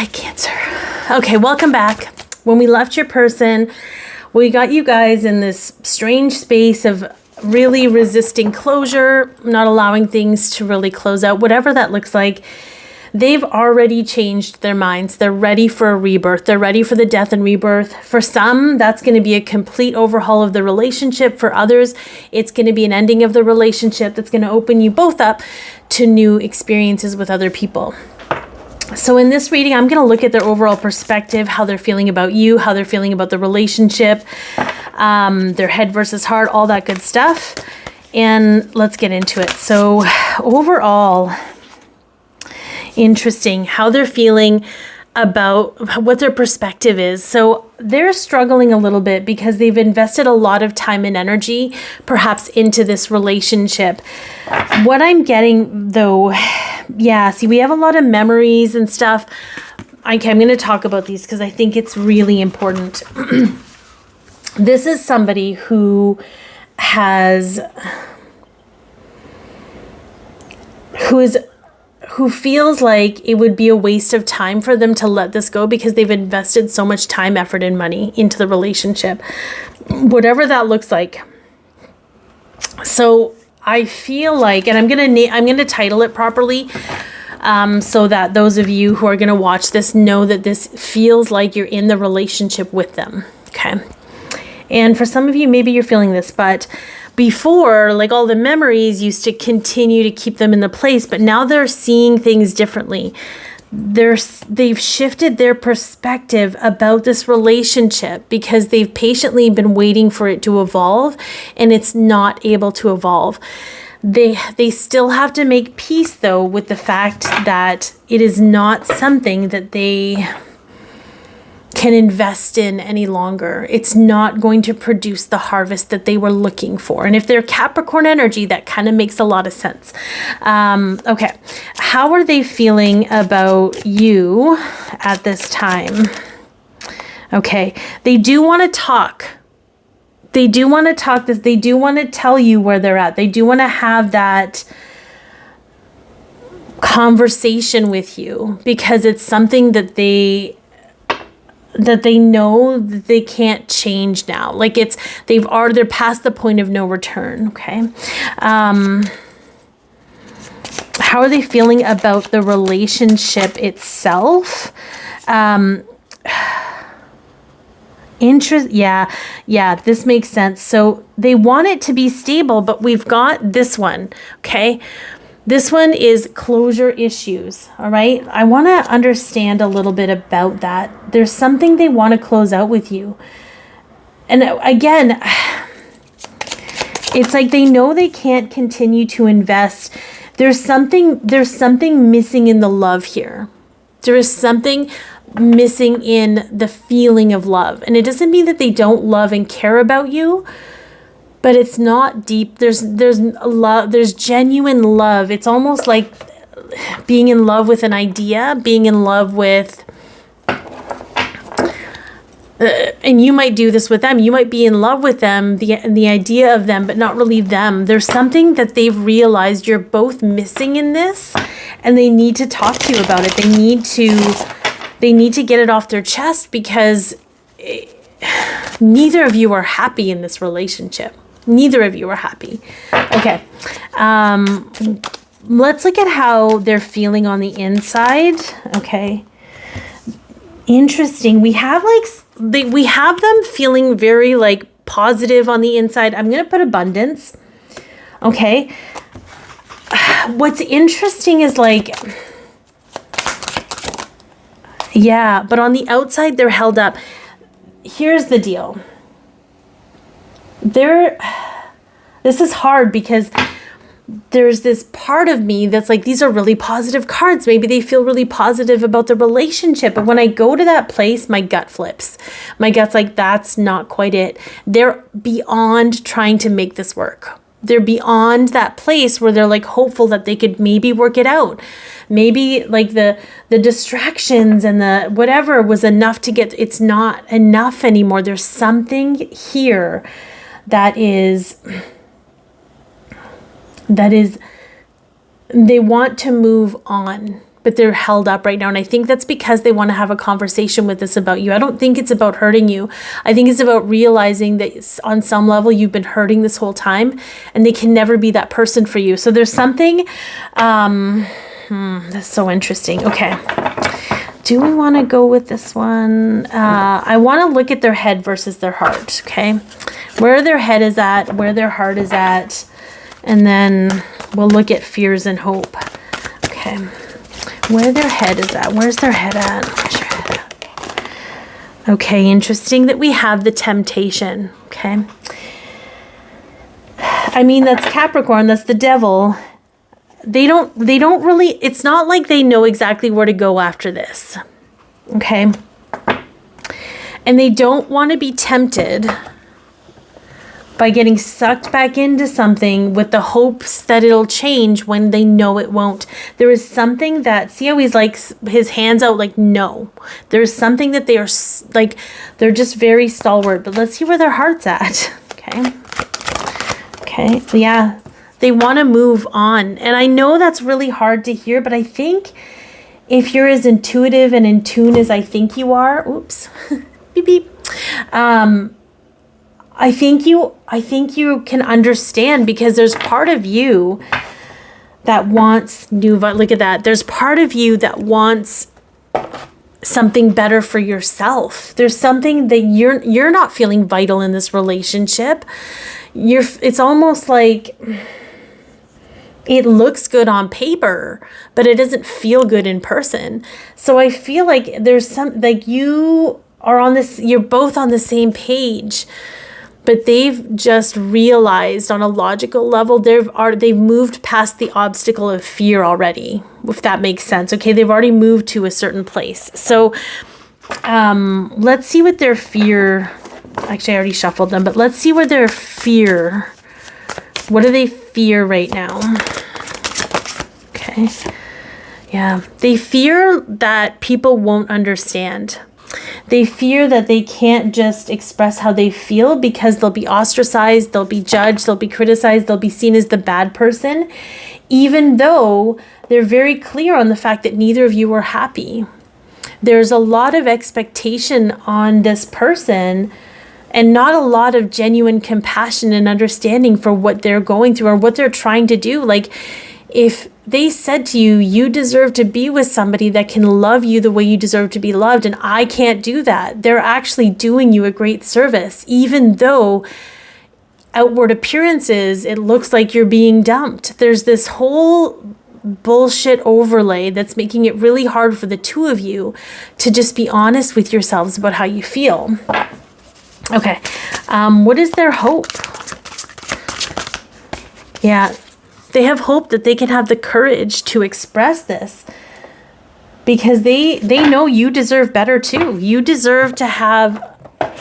Hi, Cancer. Okay, welcome back. When we left your person, we got you guys in this strange space of really resisting closure, not allowing things to really close out, whatever that looks like. They've already changed their minds. They're ready for a rebirth. They're ready for the death and rebirth. For some, that's going to be a complete overhaul of the relationship. For others, it's going to be an ending of the relationship that's going to open you both up to new experiences with other people. So in this reading, I'm going to look at their overall perspective, how they're feeling about you, how they're feeling about the relationship, their head versus heart, all that good stuff. And let's get into it. So overall, interesting how they're feeling about what their perspective is. So they're struggling a little bit because they've invested a lot of time and energy, perhaps into this relationship. What I'm getting though, yeah, see, we have a lot of memories and stuff. I'm going to talk about these because I think it's really important. This is somebody who feels like it would be a waste of time for them to let this go because they've invested so much time, effort, and money into the relationship, whatever that looks like. So I feel like, and I'm gonna title it properly, so that those of you who are gonna watch this know that this feels like you're in the relationship with them. Okay, and for some of you, maybe you're feeling this, but before, like, all the memories used to continue to keep them in the place, but now they're seeing things differently. They've shifted their perspective about this relationship because they've patiently been waiting for it to evolve, and it's not able to evolve. They still have to make peace, though, with the fact that it is not something that they can invest in any longer. It's not going to produce the harvest that they were looking for. And if they're Capricorn energy, that kind of makes a lot of sense. Okay, how are they feeling about you at this time? Okay, they do want to talk. They do want to talk this. They do want to tell you where they're at. They do want to have that conversation with you because it's something that they know that they can't change now. Like they're past the point of no return. Okay. How are they feeling about the relationship itself? Yeah, this makes sense. So they want it to be stable, but we've got this one. Okay. This one is closure issues, all right? I want to understand a little bit about that. There's something they want to close out with you. And again, it's like they know they can't continue to invest. There's something missing in the love here. There is something missing in the feeling of love. And it doesn't mean that they don't love and care about you, but it's not deep. There's love. There's genuine love. It's almost like being in love with an idea, being in love with, and you might do this with them. You might be in love with them, the idea of them, but not really them. There's something that they've realized you're both missing in this, and they need to talk to you about it. They need to get it off their chest because neither of you are happy in this relationship. Neither of you are happy. Okay. Let's look at how they're feeling on the inside. Okay. Interesting. We have them feeling very like positive on the inside. I'm going to put abundance. Okay. What's interesting is like, yeah, but on the outside they're held up. Here's the deal. This is hard because there's this part of me that's like, these are really positive cards. Maybe they feel really positive about the relationship. But when I go to that place, my gut flips. My gut's like, that's not quite it. They're beyond trying to make this work. They're beyond that place where they're like hopeful that they could maybe work it out. Maybe like the distractions and the whatever was enough to get, it's not enough anymore. There's something here that is they want to move on, but they're held up right now. And I think that's because they want to have a conversation with us about you. I don't think it's about hurting you. I think it's about realizing that on some level you've been hurting this whole time and they can never be that person for you. So there's something, that's so interesting. Okay. Do we want to go with this one? I want to look at their head versus their heart. Okay. Where their head is at, where their heart is at. And then we'll look at fears and hope. Okay. Where their head is at. Where's their head at? Where's your head at? Okay, interesting that we have the temptation. Okay. I mean, that's Capricorn. That's the devil. They don't really, it's not like they know exactly where to go after this. Okay. And they don't want to be tempted by getting sucked back into something with the hopes that it'll change when they know it won't. There is something that, see how he's like his hands out like, no. There's something that they are like, they're just very stalwart. But let's see where their heart's at. Okay. Okay. Yeah. They want to move on. And I know that's really hard to hear, but I think if you're as intuitive and in tune as I think you are, oops, beep, beep. I think you can understand, because there's part of you that wants look at that. There's part of you that wants something better for yourself. There's something that you're not feeling vital in this relationship. It's almost like it looks good on paper, but it doesn't feel good in person. So I feel like there's some, like you're both on the same page. But they've just realized on a logical level, they've moved past the obstacle of fear already, if that makes sense. Okay, they've already moved to a certain place. So let's see what their fear, actually I already shuffled them, but let's see where their fear, what do they fear right now? Okay, yeah, they fear that people won't understand. They fear that they can't just express how they feel because they'll be ostracized, they'll be judged, they'll be criticized, they'll be seen as the bad person, even though they're very clear on the fact that neither of you are happy. There's a lot of expectation on this person and not a lot of genuine compassion and understanding for what they're going through or what they're trying to do. Like, if they said to you, you deserve to be with somebody that can love you the way you deserve to be loved, and I can't do that, they're actually doing you a great service, even though outward appearances, it looks like you're being dumped. There's this whole bullshit overlay that's making it really hard for the two of you to just be honest with yourselves about how you feel. Okay, what is their hope? Yeah. They have hope that they can have the courage to express this because they know you deserve better too. You deserve to have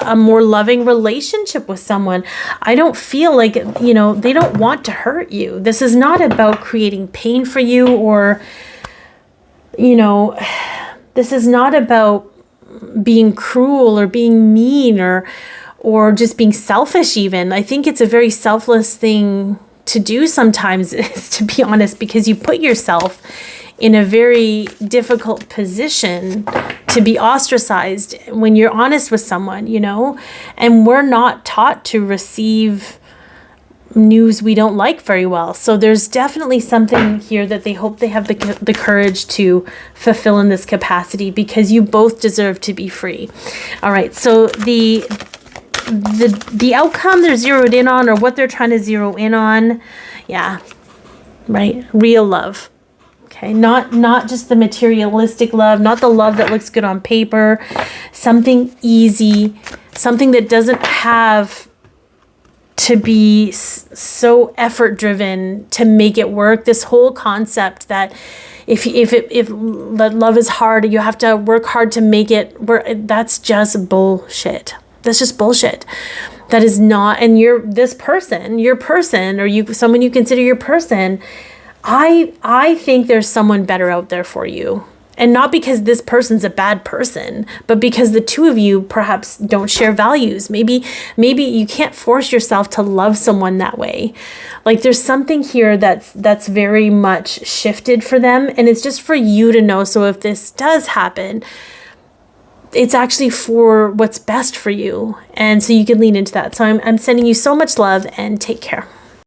a more loving relationship with someone. I don't feel like, they don't want to hurt you. This is not about creating pain for you or, this is not about being cruel or being mean or just being selfish even. I think it's a very selfless thing to do sometimes, is to be honest, because you put yourself in a very difficult position to be ostracized when you're honest with someone, and we're not taught to receive news we don't like very well. So there's definitely something here that they hope they have the courage to fulfill in this capacity, because you both deserve to be free. All right, so the outcome they're zeroed in on, or what they're trying to zero in on, yeah, right, real love. Okay, not just the materialistic love, not the love that looks good on paper, something easy, something that doesn't have to be so effort driven to make it work. This whole concept that if love is hard, you have to work hard to make it work, that's just bullshit. That's just bullshit. That is not, and your person, or someone you consider your person, I think there's someone better out there for you. And not because this person's a bad person, but because the two of you perhaps don't share values. Maybe you can't force yourself to love someone that way. Like there's something here that's very much shifted for them, and it's just for you to know. So if this does happen, it's actually for what's best for you. And so you can lean into that. So I'm sending you so much love, and take care.